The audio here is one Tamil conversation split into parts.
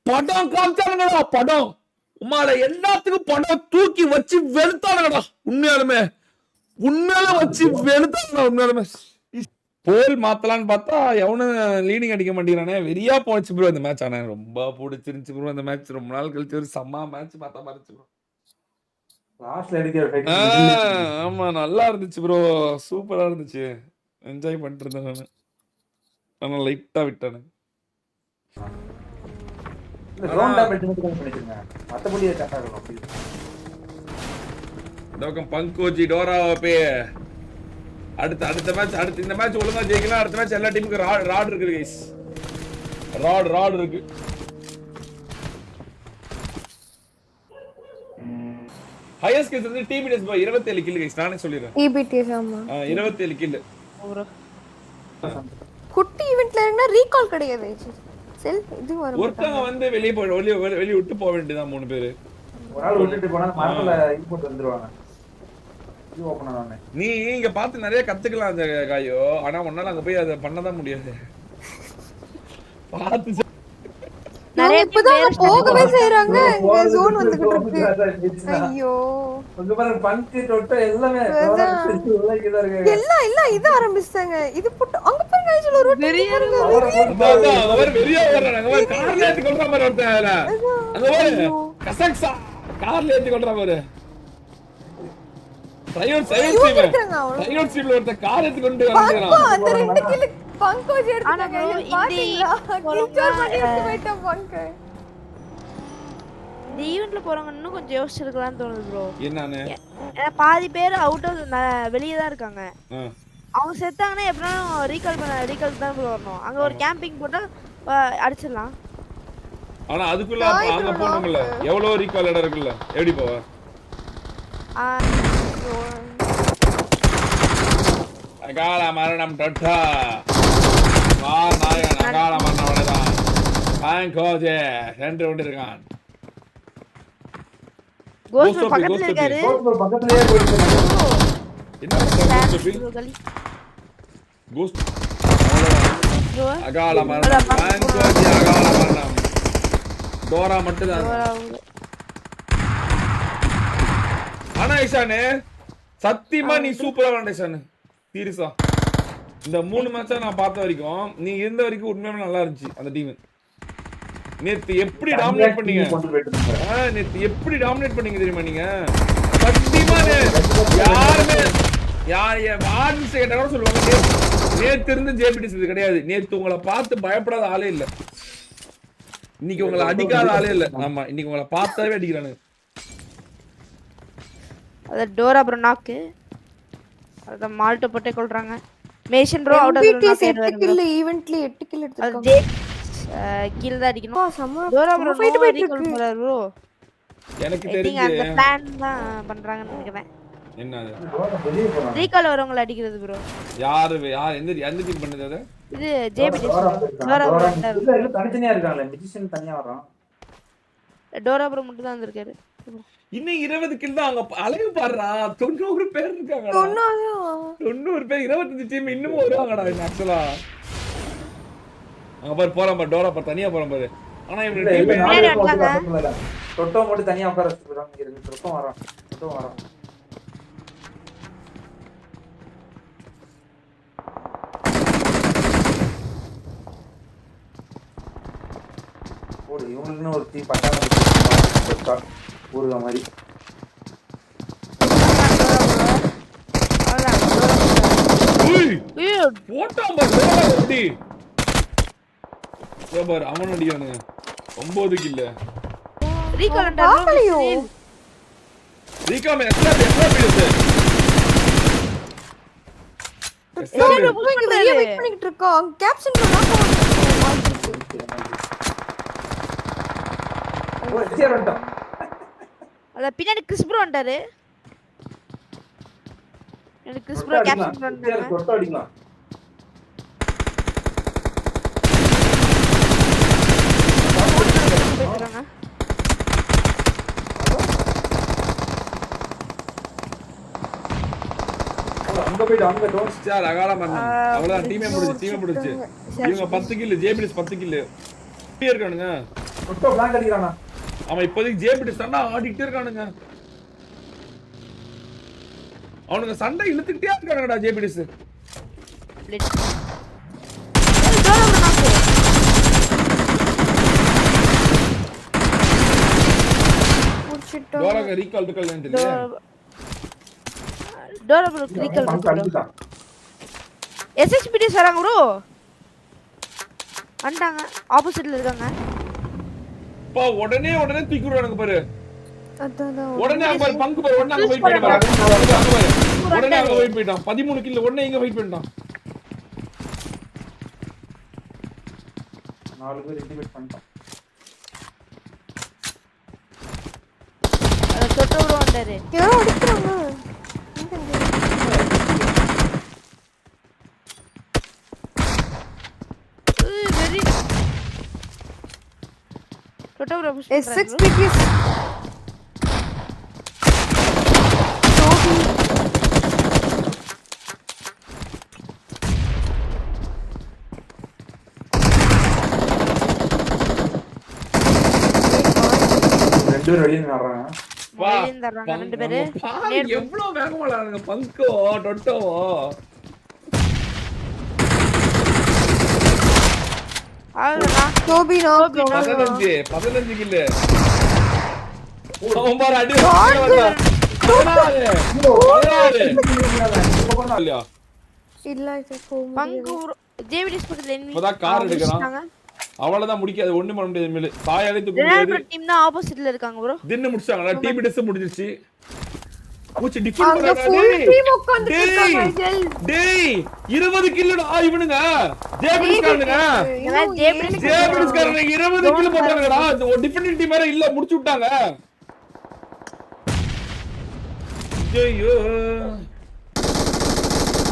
படம் காமிச்சானுங்கடா படம். உமால எல்லாத்துக்கும் படம் தூக்கி வச்சு வெளுத்தானுங்கடா. உண்மையாலுமே வச்சு வெளுத்தானுங்கடா உண்மையாலுமே. போல் மாத்தலான்னு பார்த்தா எவனும் லீடிங் அடிக்க மாட்டேங்கிறானே. வெறியா போச்சு ப்ரோ இந்த மேட்ச். ஆனா ரொம்ப பிடிச்சிருந்துச்சு ப்ரோ இந்த மேட்ச். ரொம்ப நாள் கழிச்சு ஒரு செம்ம மேட்ச் பார்த்தா மாதிரி ப்ரோ. ஆமா நல்லா இருந்துச்சு ப்ரோ. சூப்பரா இருந்துச்சு. என்ஜாய் பண்ணிட்டு இருந்தேன் நானு. ஆனா லைட்டா விட்டானு. பங்கோஜி டோரா அடுத்த மேட்ச் இந்த மேட்ச் ஒழுங்கா ஜெயிக்கலாம். அடுத்த மேட்ச் எல்லா டீமுக்கு ராட் இருக்கு கைஸ். ராட் இருக்கு. ஹையஸ்ட் கில்ஸ் வந்து டிபிடிஎஸ் பை 27 கில் கைஸ். நானே சொல்லிறேன். டிபிடிஎஸ் ஆமா 27 கில். குட்டி ஈவென்ட்ல என்ன ரீகால் கிடையாது. செல்ஃப் இது வரும். ஒருத்தங்க வந்து வெளிய விட்டு போக வேண்டியதா 3 பேர். ஒரு ஆள் விட்டுட்டு போனா மரத்துல இன்புட் வந்துருவாங்க. இது ஓபன் ஆனே. நீ இங்க பார்த்து நிறைய கத்துக்கலாம் அந்த காயோ. ஆனா உன்னால அங்க போய் அத பண்ண தான் முடியாது. பார்த்து நிறைய இப்பதான் போகவே செய்றாங்க. இங்க ஜோன் வந்துகிட்டு இருக்கு. ஐயோ உங்க பாருங்க பங்க் டொட்டோ எல்லாமே எல்லாம் இது ஆரம்பிச்சாங்க. இது போட்டு அங்க பாருங்க ஐஜில ஒரு வெறியா அவர் வெறியா வர்றாங்க. அவர் கார்ல ஏத்தி கொல்ற மாதிரி ஒருத்தன். அங்க பாரு கசக்ஸா கார்ல ஏத்தி கொல்ற மாதிரி. சையட் சீம்ல ஒருத்தன் கார் ஏத்தி கொண்டு வரான். அந்த ரெண்டு கில் பங்கோஜ் எடுத்தாங்க. பாத்தீங்களா கில்ச்சர் பண்ணி போய்ட்ட பங்க். இந்த ஈவென்ட்ல போறவங்க இன்னும் கொஞ்சம் யோசிச்சிருக்கலாம்னு தோணுது ப்ரோ. என்னன்னு பாதி பேர் அவுட் வெளியே தான் இருக்காங்க. அவங்க செத்தாங்கன்னா எப்படினாலும் ரீகால் தான் ப்ரோ வரணும். அங்க ஒரு கேம்பிங் போட்டா அடிச்சிடலாம். ஆனா அதுக்குள்ள அங்க போணும்ல. எவ்வளவு ரீகால் இடம் இருக்குல்ல. எப்படி போவ? அகால மரணம் டொட்டா. நாயகன் அகால மரணம் அவ்வளவுதான். பங்கோஜே சென்டர் விட்டு இருக்கான். கோஸ்ட் பக்கத்துல இருக்காரு. பக்கத்துலயே போயிட்டு கோஸ்ட் அகால மரணம். பங்கோஜே அகால மரணம். டோரா மட்டும் தான். ஆனா இஷானே சத்தியமா நீ சூப்பரா விளையாண்ட இஷானே. சீரியஸா இந்த 3 மேட்சா நான் பார்த்த வரைக்கும் நீ இருந்த வரைக்கும் உண்மையாவே நல்லா இருந்துச்சு அந்த டீம். நேத்து எப்படி டாமினேட் பண்ணீங்க. நேத்து எப்படி டாமினேட் பண்ணீங்க தெரியுமா நீங்க. சத்தியமா யாருமே ஆடியன்ஸ் கேட்டா கூட சொல்லுவாங்க நேத்து இருந்து ஜேபிடிஸ் இது கிடையாது. நேத்து உங்களை பார்த்து பயப்படாத ஆளே இல்ல. இன்னைக்கு உங்களை அடிக்காத ஆளே இல்ல. ஆமா இன்னைக்கு உங்களை பார்த்தாவே அடிக்கிறானுங்க. அத டோரா ப்ரோ நாக்கு. அத மால்ட்ட போட்டே கொல்றாங்க. Mason bro out of 8 kill ஈவென்ட்ல 8 கில் எடுத்துட்டாங்க. கில் தான் அடிக்கணும். டோரா ப்ரோ ஃபைட் போயிட்டு போறாரு ப்ரோ. எனக்கு தெரிஞ்சு அந்த பிளான் தான் பண்றாங்கன்னு நினைக்கிறேன். என்ன அது? ரீகால் வரவங்கள அடிக்கிறது ப்ரோ. யார் எந்த டீம் பண்ணுது அது? இது ஜேபிடி டோரா ப்ரோ இல்ல தனித்தனியா இருக்காங்களே. மியூசிஷியன் தனியா வரான். டோரா ப்ரோ மட்டும் தான் வந்திருக்காரு. இன்னும் 20 கில் தான். அங்க அலைவு பாருடா 90 பேர் இருக்காங்க. 90 பேர் 25 டீம் இன்னும் வருவாங்கடா. ஆக்சுவலா அங்க பாரு போறான் பாரு டோரா பாரு தனியா போறான் பாரு. ஆனா இவங்க டீம் டொட்டோ மட்டும் தனியா உட்கார வச்சிருக்காங்க. இருக்கு டொட்டோ வரான். ஓடு இவனுக்குன்னு ஒரு டீ பட்டான ஊருக மாதிரி. போட்டான் பாரு எப்படி பாரு அவன் அடிக்கானுங்க. 9 கில்ல ரீகால் பாக்கலையோ. ரீகால் எக்ஸ்ட்ரா பீஸ் வெயிட் பண்ணிட்டு இருக்கோம். கேப்ஷன் பண்ணா அத பின்னாடி கிறிஸ் ப்ரோ வந்தாரு. எனக்கு கிறிஸ் ப்ரோ கேப்ஷன் பண்ணாங்க. டொட்டோ அடிக்கலாம். அங்க போய் அங்க டோன்ஸ் சார் அகால மரணம். அவ்வளவுதான் டீமே முடிஞ்சு. இவங்க 10 கில் ஜேபிடிஸ் 10 கில். இருக்கானுங்க. தொட்டோ பிளாக் அடிக்கிறானா அவன் இப்போதைக்கு ஜேபிடி சண்டை ஆடிக்கிட்டே இருக்கானுங்க. அவனுங்க சண்டை இழுத்துக்கிட்டே இருக்கானுங்கடா ஜேபிடிஸ். டோரா ரீகால் இருக்கலன்னு தெரியல. டோரா ப்ரோ ரீகால் அடிச்சான் எஸ்எஸ்பிடி வராங்க ப்ரோ. வந்துட்டாங்க ஆப்போசிட்ல இருக்காங்க. பா உடனே தூக்கி விடுறானுங்க பாரு. அதான் உடனே அங்க பாரு பங்கு பாரு. உடனே அங்க வெயிட் பண்ணி பாரு. உடனே அங்க வெயிட் பண்ணிட்டான். 13 கில் உடனே இங்க வெயிட் பண்ணிட்டான். 4 பேர் இன்டிமேட் பண்ணிட்டான். அத தொட்டு ப்ரோ வந்தாரு. யாரோ அடிக்குறாங்க. வெரி தொட்டு ப்ரோ புஷ் S6 PPS ரெண்டு பேர் வெளிய நின்றாங்க. வா வெளிய தர்றாங்க ரெண்டு பேரு. எவ்வளவு வேகமா விளையாடுறாங்க பங்கோ டொட்டோவோ. ஆளடா டோபி நோ 15 கில். அவன் பாரு அடி. 16 இல்லையா? இல்ல இது பங்கு ஜேவிடிஸ் பக்கத்துல எனிமி. இப்போதான் கார் எடுக்கறான். அவ்வளவுதான் முடிக்காது. ஒண்ணு பண்ண முடியாது மேல. சாய் அழைத்து ரெண்டு கொண்டு டீம் தான் ஆப்போசிட்ல இருக்காங்க ப்ரோ. தின்னு முடிச்சாங்கடா. டீம் டிஸ் முடிஞ்சிருச்சு. கோச் டிஃபெண்ட் அங்க பண்றானே. full team உட்கார்ந்துட்டு இருக்காங்க. டேய் 20 கில்லுடா இவனுங்க. ஜேபிடிஸ் காரனுங்க. ஜேபிடிஸ் காரனுங்க 20 கில் போட்டாங்கடா. ஒரு டிஃபெண்டிங் டீம் வேற இல்ல முடிச்சு விட்டாங்க. ஐயோ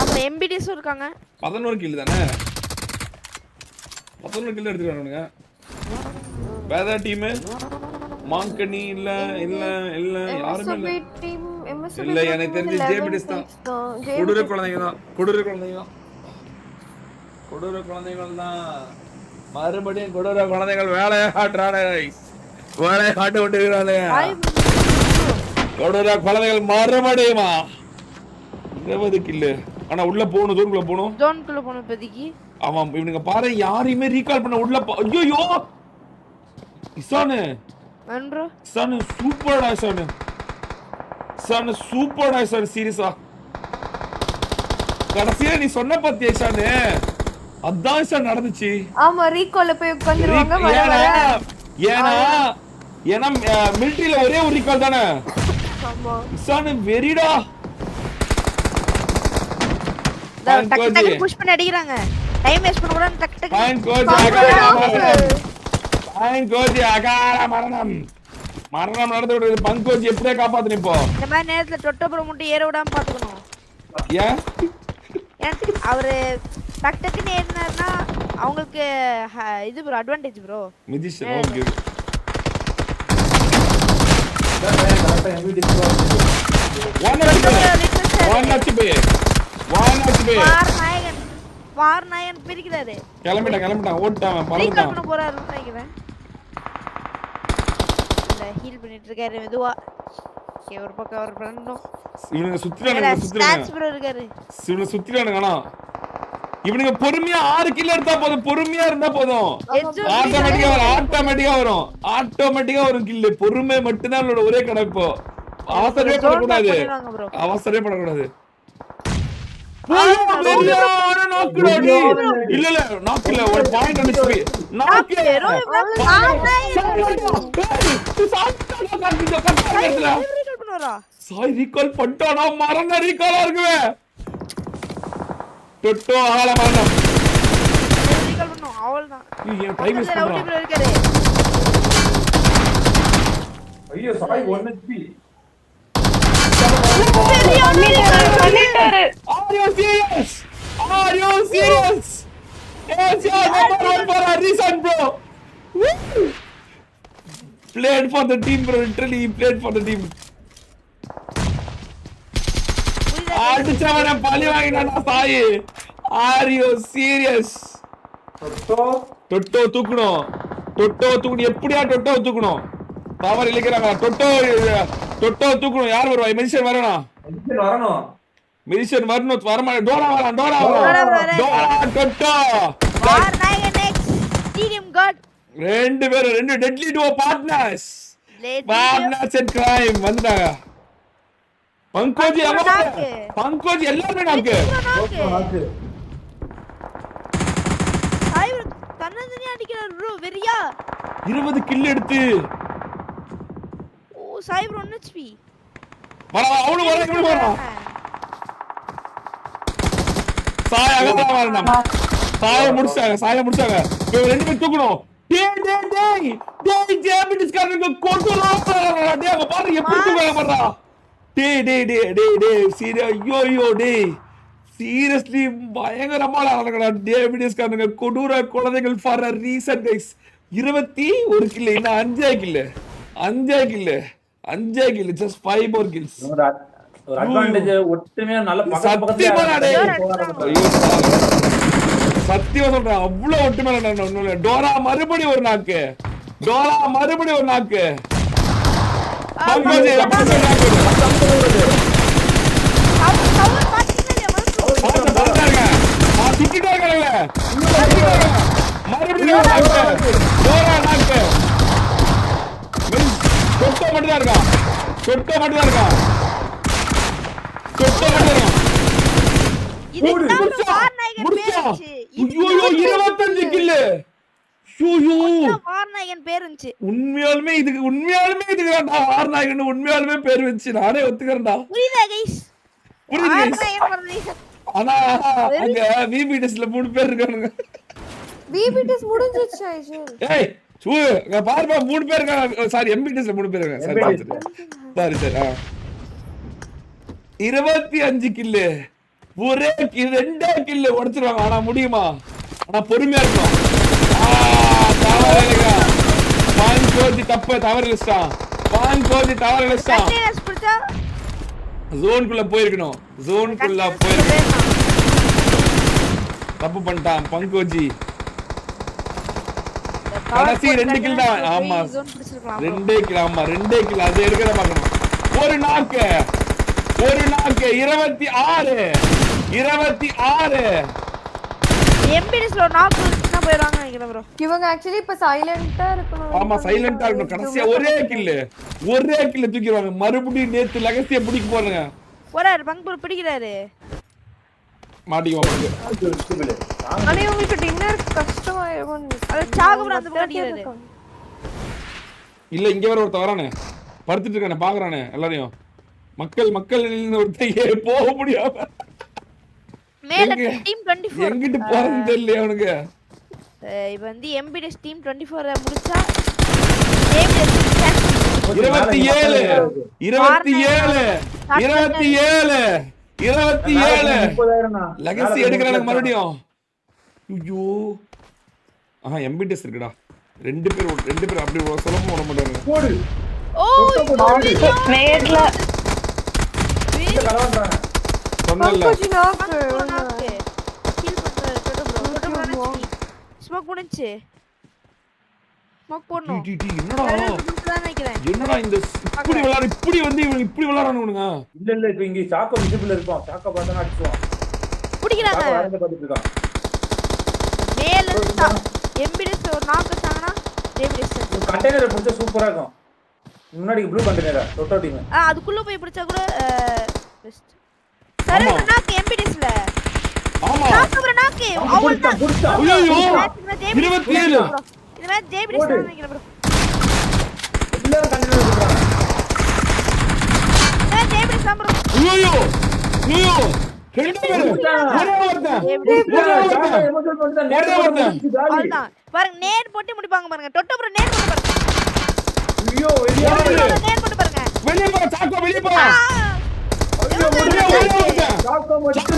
அப்புறம் எம்பிடிஸ் இருக்காங்க. 11 கில் தானே. 11 கில் எடுத்துறானுங்க. வேற டீம் மாங்கனி இல்ல யாருமே இல்ல. டீம் எம்எஸ் இல்ல எனக்கு தெரிஞ்சு ஜேபிடிஸ் தான். கொடூர குழந்தைங்க தான். மறுபடியும் கொடூர குழந்தைகள் வேலையை காட்டு விட்டுறானே. கொடூர குழந்தைகள் மறுபடியுமா 20 கில்லு. ஆனா உள்ள போகணும். ஜோன்குள்ள போணும் இப்போதைக்கு. ஆமா இவனுங்க பாரு யாரையுமே ரீகால் பண்ண உள்ள. ஐயோ இசானு ப்ரோ இசானு சூப்பர்டா. இசானு சூப்பர்டா. இசானு சீரியஸா கடைசியா நீ சொன்ன பாத்தியா இசானு? அதான் இசான் நடந்துச்சு. ஆமா ரீகால்ல போய் உட்கார்ந்துருவாங்க வர வர. ஏன்னா மிலிட்டரியில ஒரே ஒரு ரீகால் தானே. ஆமா இசானு வெரிடா. டக்கு டக்கு புஷ் பண்ணி அடிக்குறாங்க. டைம் வேஸ்ட் பண்ண கூடாது. டக்கு டக்கு ஃபைன் கோஜி அகார மரணம் நடந்து விடுறது. பங்க் கோஜி எப்படியே காப்பாத்துன இப்போ. இந்த மாதிரி நேரத்துல தொட்டப்புறம் மட்டும் ஏற விடாம பாத்துக்கணும். ஏன் அவரு டக்கு டக்குன்னு ஏறினாருன்னா அவங்களுக்கு இது ப்ரோ அட்வான்டேஜ் ப்ரோ. மிதிஷன் ஓகே. கரெக்ட்டா எம்விடி ஒன் ஹெச்பி வார்நாயகன் பிரிக்கிறாரு. கிளம்பிட்டான் ஓட்டான் பறந்துட்டான். ரீகால் பண்ண போறாருன்னு நினைக்கிறேன். இல்ல ஹீல் பண்ணிட்டு இருக்காரு மெதுவா. ஓகே ஒரு பக்கம் அவர் பண்ணனும். இவனுங்க சுத்திரானுங்க ப்ரோ இருக்காரு. இவனுங்க சுத்திரானுங்கனா இவனுங்க பொறுமையா 6 கில் எடுத்தா போதும். பொறுமையா இருந்தா போதும். ஆட்டோமேட்டிக்கா வரும் கில். பொறுமை மட்டும் தான் அவளோட ஒரே கடை. இப்போ அவசரமே படக்கூடாது. இல்ல நாக்கில ஒரு பாயிண்ட் அடிச்சு சாய் ரீகால் பண்ணிட்டானா. மரண ரீகாலா இருக்குவே. தொட்டோ ஆள மரணம் ரீகால் பண்ணனும் அவ்வளவுதான். ஏன் டைம் வேஸ்ட் பண்றான். இருக்காரு. ஐயோ Sai 1 HP. Are you serious? Yes, number 1 for a reason, bro. Played for the team, bro. Literally, he played for the team. அடிச்சவன பழி வாங்கினானா சாய். Are you serious? தொட்டோ தூக்கணும். டொட்டோ தூக்கணும். எப்படியா டொட்டோ தூக்கணும்? பவர் இழுக்கிறாங்க. டொட்டோ தூக்கணும். யார் வருவா? மென்ஷன் வரணும். மென்ஷன் வரணும். வரமா டோரா வரலாம். டோரா டொட்டோ. ரெண்டு பேரும் ரெண்டு டெட்லி டுவோ பார்ட்னர்ஸ் இன் கிரைம் வந்துட்டாங்க. பங்கோஜி பங்கோஜி எல்லாரும் நாக்கு. தன்னந்தனியா அடிக்கிறார் ப்ரோ. வெறியா 20 கில் எடுத்து. ஓ சைபர் 1 HP. வர அவனு வர. சாய முடிச்சாங்க. ரெண்டு பேர் தூக்கணும். டேய் ஜாமினிஸ் காரங்க கோட்டலா. டேய் அவங்க பாரு எப்படி தூக்குறாங்க பாருடா. டேய் ஐயோ டேய் சீரியஸ்லி பயங்கரமா நடக்குறா. டேவிடிஸ் காரங்க கொடூர குழந்தைகள் for a reason guys. 21 kill இன்னும் 5 கில் just 5 more kills. ஒரு அட்வான்டேஜ் ஒட்டுமே நல்ல சத்தியமா சொல்றேன் அவ்வளவு ஒட்டுமே. டோரா மறுபடியும் ஒரு நாக்கு. சொட்ட மட்டும்தான் இருக்கான். 25 கில்லு. உண்மையாலுமே இதுக்கு ஆர்நாயகன் உண்மையாலுமே பேர் வச்சு நானே ஒத்துக்கிறேன்டா. புரியுது. ஆனா அங்க விபிடிஸ்ல 3 பேர் இருக்கானுங்க. விபிடிஸ் முடிஞ்சிச்சு. ஏய் பாருப்பா 3 பேர் இருக்காங்க. சாரி எம்பிடிஸ்ல 3 பேர் இருக்காங்க. சரி 25 கில்லு. ஒரே ரெண்டே கில்லு உடைச்சிருவாங்க. ஆனா முடியுமா? ஆனா பொறுமையா இருக்கணும். பாங்கோஜி தவறு ஜோனுக்குள்ள போயிருக்கணும். தப்பு பண்ணிட்டான் பங்கோஜி. கடைசி 2 கில் தான். ஆமா 2 கில். அது எடுக்கற பார்க்கணும். ஒரு நாக்கு 26 எம்பிடிஸ்ல நாக்கு தான் போயிராங்க நினைக்கிறேன் ப்ரோ. இவங்க एक्चुअली இப்ப சைலண்டா இருக்கணும். ஆமா சைலண்டா இருக்கணும். கடைசியா ஒரே கில் தூக்கிடுவாங்க. மறுபடியும் நேத்து லெகசிய பிடிக்க போறாங்க. போறாரு பங்க் பிடிக்கிறாரு. மாட்டிக்குவாங்க. ஆனா உங்களுக்கு டின்னர் கஷ்டமாயிருக்கும். அது சாகுற அந்த மாட்டிக்கிறாரு. இல்ல இங்க வர ஒருத்த வரானே. படுத்துட்டு இருக்கானே பாக்குறானே எல்லாரையும். மக்கள் ஒருத்தன் போக முடியாம மேல டீம் 24 எங்கிட்டு போறன்னு தெரியல அவனுக்கு. இப்போ வந்து எம்பிடிஎஸ் டீம் 24 முடிச்சா 27 லெகசி எடுக்கறானுங்க மறுபடியும். ஐயோ எம்பிடிஎஸ் இருக்குடா. ரெண்டு பேர் அப்படி சுலபமா ஓட மாட்டாங்க. ஓ நேட்ல சொன்னல்ல ஸ்மோக் போடுச்சு. ஸ்மோக் போடணும். என்னடா இந்த இப்படி வந்து இவங்க இப்படி விளையாடுறானுங்க. இல்ல இப்போ இங்க சாக்கோ விசிபிள் இருக்கும். சாக்கோ பார்த்தா அடிச்சுவான். புடிக்கறாங்க. வரங்க பாத்துட்டு இருக்கான். மேல எம்பிடிஎஸ் ஒரு நாக் வச்சாங்கனா டேவிடிஸ் கண்டெய்னர் புடிச்சா சூப்பரா இருக்கும். முன்னாடி ப்ளூ கண்டெய்னர் டொட்டோ டீம். அதுக்குள்ள போய் பிடிச்சா கூட பெஸ்ட். சரி நாக் எம்பிடிஸ்ல. ஆமா. நாக் நாக் அவ்வளவுதான். ஐயோ 27 இதுல டேவிடிஸ் தான் நினைக்கிறேன் ப்ரோ. எல்லாரும் கண்டெய்னர் போடுறாங்க. டேவிடிஸ் தான் ப்ரோ. ஐயோ ரெண்டு பேர் ஒரே ஒருத்தன். அவ்வளவுதான். பாருங்க நேட் போட்டு முடிப்பாங்க பாருங்க. டொட்டோ ப்ரோ நேட் போட்டு பாருங்க. ஐயோ நேட் போட்டு பாருங்க. வெளிய போ சாக்கோ வெளிய போ. ஐயோ சாக்கோ மட்டும்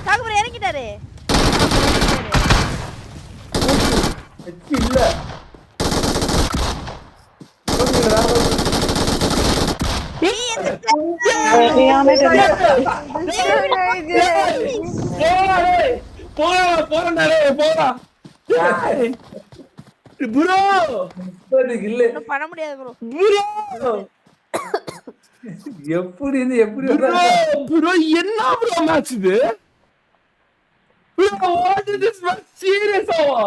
சாக்கோ இறங்கிட்டாரு. எச்சி இல்ல. ப்ரோ இல்ல ஒண்ணும் பண்ண முடியாது ப்ரோ. ப்ரோ எப்படி இருந்து எப்படி ப்ரோ என்ன ப்ரோ மேட்ச் இது bro what is this match சீரியஸாவா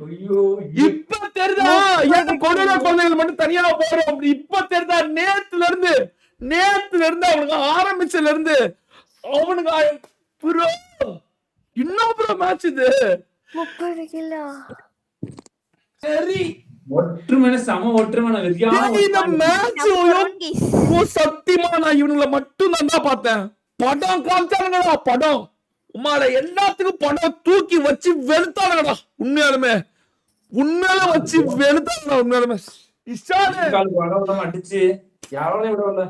ஐயோ இப்ப தெரியுதா ஏன் கொடூர குழந்தைகள் மட்டும் தனியா போறோம் அப்படி இப்ப தெரியுதா நேத்துல இருந்து அவனுக்கு ஆரம்பிச்சதுல இருந்து அவனுக்கு ப்ரோ இன்னும் ப்ரோ மேட்ச் இது 30 கிலோ சரி ஒற்றுமையான சம ஒற்றுமையான வெறியான இந்த மேட்ச் சத்தியமா நான் இவனுங்களை மட்டும் தான் பார்த்தேன் படம் காமிச்சானுங்கடா படம் உமால எல்லாத்துக்கும் படம் தூக்கி வச்சு வெளுத்தானுங்கடா உண்மையாலுமே வச்சு வெளுத்தானுங்கடா உண்மையாலுமே இஷானு கால் படம் அடிச்சு யாராலையும் விடல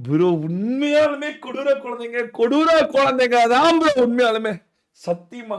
ப்ரோ உண்மையாலுமே கொடூர குழந்தைங்க தான் ப்ரோ உண்மையாலுமே சத்தியமா